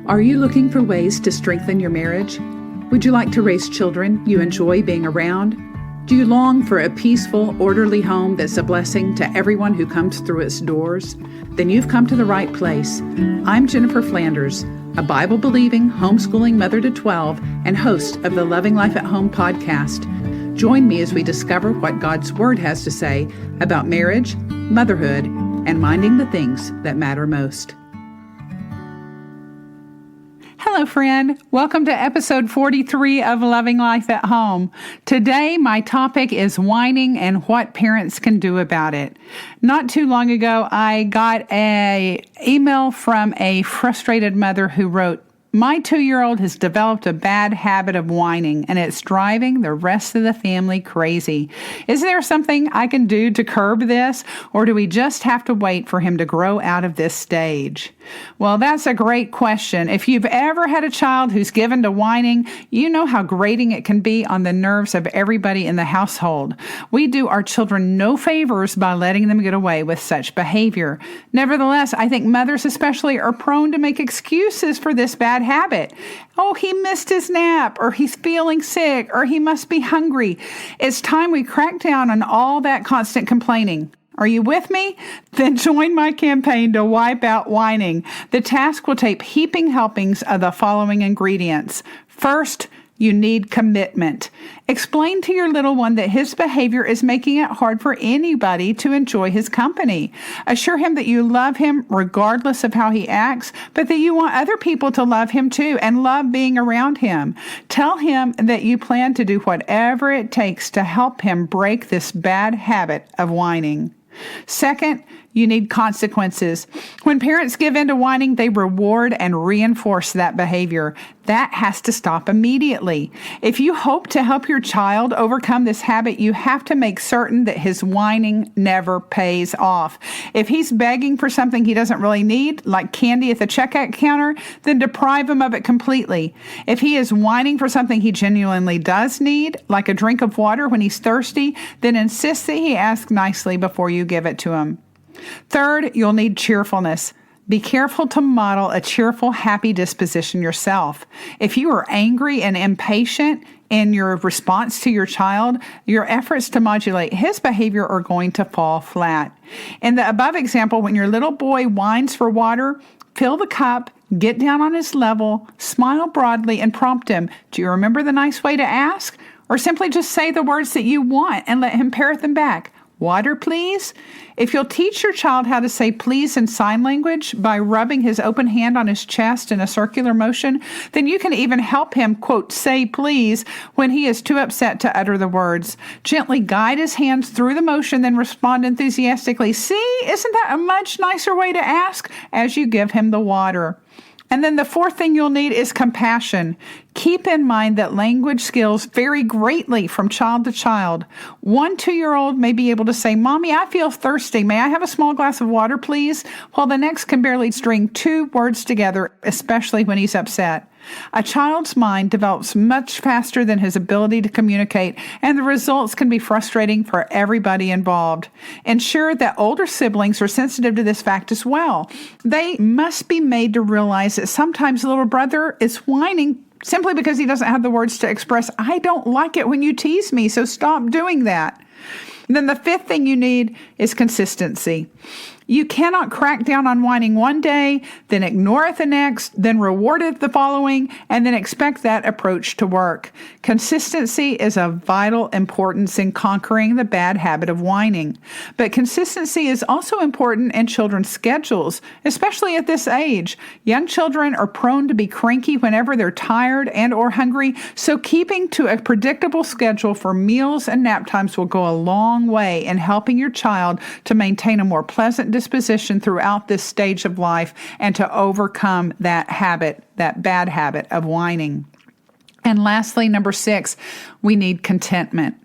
Are you looking for ways to strengthen your marriage? Would you like to raise children you enjoy being around? Do you long for a peaceful, orderly home that's a blessing to everyone who comes through its doors? Then you've come to the right place. I'm Jennifer Flanders, a Bible-believing, homeschooling mother to 12 and host of the Loving Life at Home podcast. Join me as we discover what God's Word has to say about marriage, motherhood, and minding the things that matter most. Hello, friend. Welcome to episode 43 of Loving Life at Home. Today, my topic is whining and what parents can do about it. Not too long ago, I got an email from a frustrated mother who wrote, "My 2-year-old has developed a bad habit of whining, and it's driving the rest of the family crazy. Is there something I can do to curb this, or do we just have to wait for him to grow out of this stage?" Well, that's a great question. If you've ever had a child who's given to whining, you know how grating it can be on the nerves of everybody in the household. We do our children no favors by letting them get away with such behavior. Nevertheless, I think mothers especially are prone to make excuses for this bad habit. Oh, he missed his nap, or he's feeling sick, or he must be hungry. It's time we crack down on all that constant complaining. Are you with me? Then join my campaign to wipe out whining. The task will take heaping helpings of the following ingredients. First, you need commitment. Explain to your little one that his behavior is making it hard for anybody to enjoy his company. Assure him that you love him regardless of how he acts, but that you want other people to love him too and love being around him. Tell him that you plan to do whatever it takes to help him break this bad habit of whining. Second, you need consequences. When parents give in to whining, they reward and reinforce that behavior. That has to stop immediately. If you hope to help your child overcome this habit, you have to make certain that his whining never pays off. If he's begging for something he doesn't really need, like candy at the checkout counter, then deprive him of it completely. If he is whining for something he genuinely does need, like a drink of water when he's thirsty, then insist that he ask nicely before you give it to him. Third, you'll need cheerfulness. Be careful to model a cheerful, happy disposition yourself. If you are angry and impatient in your response to your child, your efforts to modulate his behavior are going to fall flat. In the above example, when your little boy whines for water, fill the cup, get down on his level, smile broadly, and prompt him. Do you remember the nice way to ask? Or simply just say the words that you want and let him parrot them back. Water, please? If you'll teach your child how to say please in sign language by rubbing his open hand on his chest in a circular motion, then you can even help him, quote, say please when he is too upset to utter the words. Gently guide his hands through the motion, then respond enthusiastically. See, isn't that a much nicer way to ask? As you give him the water. And then the fourth thing you'll need is compassion. Keep in mind that language skills vary greatly from child to child. One 2-year-old may be able to say, "Mommy, I feel thirsty. May I have a small glass of water, please?" While the next can barely string 2 words together, especially when he's upset. A child's mind develops much faster than his ability to communicate, and the results can be frustrating for everybody involved. Ensure that older siblings are sensitive to this fact as well. They must be made to realize that sometimes little brother is whining simply because he doesn't have the words to express, "I don't like it when you tease me, so stop doing that." And then the fifth thing you need is consistency. You cannot crack down on whining one day, then ignore it the next, then reward it the following, and then expect that approach to work. Consistency is of vital importance in conquering the bad habit of whining. But consistency is also important in children's schedules, especially at this age. Young children are prone to be cranky whenever they're tired and or hungry, so keeping to a predictable schedule for meals and nap times will go a long way in helping your child to maintain a more pleasant disposition throughout this stage of life and to overcome that habit, that bad habit of whining. And lastly, number 6, we need contentment.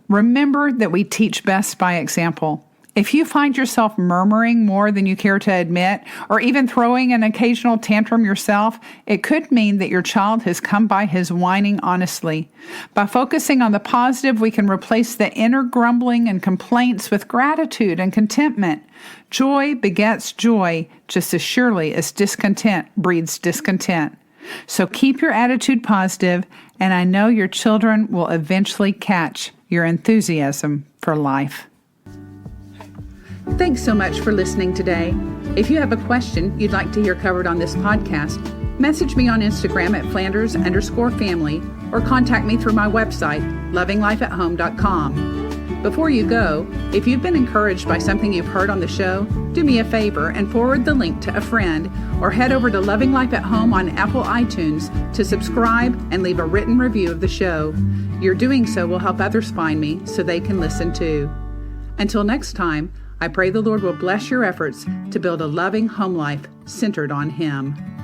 Remember that we teach best by example. If you find yourself murmuring more than you care to admit, or even throwing an occasional tantrum yourself, it could mean that your child has come by his whining honestly. By focusing on the positive, we can replace the inner grumbling and complaints with gratitude and contentment. Joy begets joy just as surely as discontent breeds discontent. So keep your attitude positive, and I know your children will eventually catch your enthusiasm for life. Thanks so much for listening today. If you have a question you'd like to hear covered on this podcast, message me on Instagram at Flanders_family or contact me through my website, lovinglifeathome.com. Before you go, if you've been encouraged by something you've heard on the show, do me a favor and forward the link to a friend or head over to Loving Life at Home on Apple iTunes to subscribe and leave a written review of the show. Your doing so will help others find me so they can listen too. Until next time, I pray the Lord will bless your efforts to build a loving home life centered on Him.